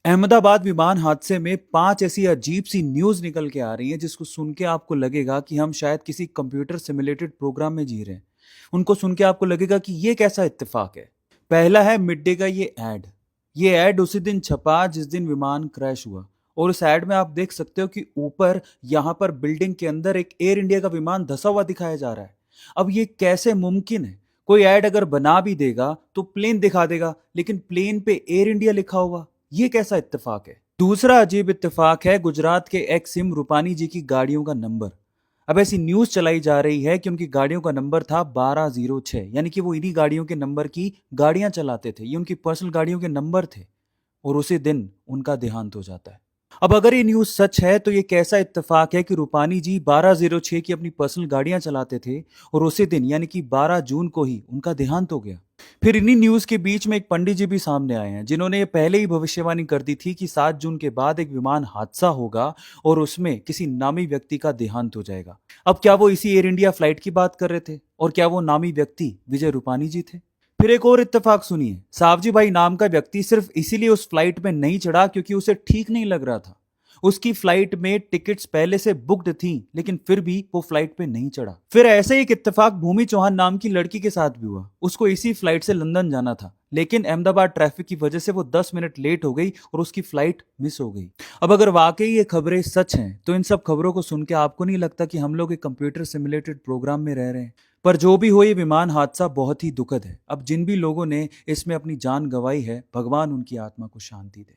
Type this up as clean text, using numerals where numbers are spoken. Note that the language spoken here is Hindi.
अहमदाबाद विमान हादसे में 5 ऐसी अजीब सी न्यूज निकल के आ रही हैं जिसको सुन के आपको लगेगा कि हम शायद किसी कंप्यूटर सिमुलेटेड प्रोग्राम में जी रहे हैं। उनको सुन के आपको लगेगा कि ये कैसा इत्तेफाक है। पहला है मिड डे का ये ऐड उसी दिन छपा जिस दिन विमान क्रैश हुआ। और उस ऐड में आप देख सकते हो कि ऊपर यहाँ पर बिल्डिंग के अंदर एक एयर इंडिया का विमान धंसा हुआ दिखाया जा रहा है। अब ये कैसे मुमकिन है? कोई ऐड अगर बना भी देगा तो प्लेन दिखा देगा, लेकिन प्लेन पे एयर इंडिया लिखा हुआ, ये कैसा इत्तेफाक है? दूसरा अजीब इत्तेफाक है गुजरात के एक्स सिम रूपानी जी की गाड़ियों का नंबर। अब ऐसी न्यूज चलाई जा रही है कि उनकी गाड़ियों का नंबर था 1206, यानी कि वो इन्हीं गाड़ियों के नंबर की गाड़ियां चलाते थे, ये उनकी पर्सनल गाड़ियों के नंबर थे। और उसी दिन उनका देहांत हो जाता है। अब अगर ये न्यूज़ सच है तो ये कैसा इत्तेफाक है कि रूपानी जी 1206 की अपनी पर्सनल गाड़ियां चलाते थे और उसी दिन यानी कि 12 जून को ही उनका देहांत हो गया। फिर इन्हीं न्यूज़ के बीच में एक पंडित जी भी सामने आए हैं जिन्होंने ये पहले ही भविष्यवाणी कर दी थी कि 7 जून के बाद एक विमान हादसा होगा और उसमें किसी नामी व्यक्ति का देहांत हो जाएगा। अब क्या वो इसी एयर इंडिया फ्लाइट की बात कर रहे थे? और क्या वो नामी व्यक्ति विजय रूपानी जी थे? फिर एक और इत्तेफाक सुनिए, सावजी भाई नाम का व्यक्ति सिर्फ इसीलिए उस फ्लाइट में नहीं चढ़ा क्योंकि उसे ठीक नहीं लग रहा था। उसकी फ्लाइट में टिकट्स पहले से बुक्ड थी, लेकिन फिर भी वो फ्लाइट पे नहीं चढ़ा। फिर ऐसे ही एक इत्तेफाक भूमि चौहान नाम की लड़की के साथ भी हुआ। उसको इसी फ्लाइट से लंदन जाना था, लेकिन अहमदाबाद ट्रैफिक की वजह से वो 10 मिनट लेट हो गई और उसकी फ्लाइट मिस हो गई। अब अगर वाकई ये खबरें सच हैं तो इन सब खबरों को सुन के आपको नहीं लगता कि हम लोग एक कंप्यूटर सिमुलेटेड प्रोग्राम में रह रहे हैं? पर जो भी हो, ये विमान हादसा बहुत ही दुखद है। अब जिन भी लोगों ने इसमें अपनी जान गंवाई है, भगवान उनकी आत्मा को शांति दे।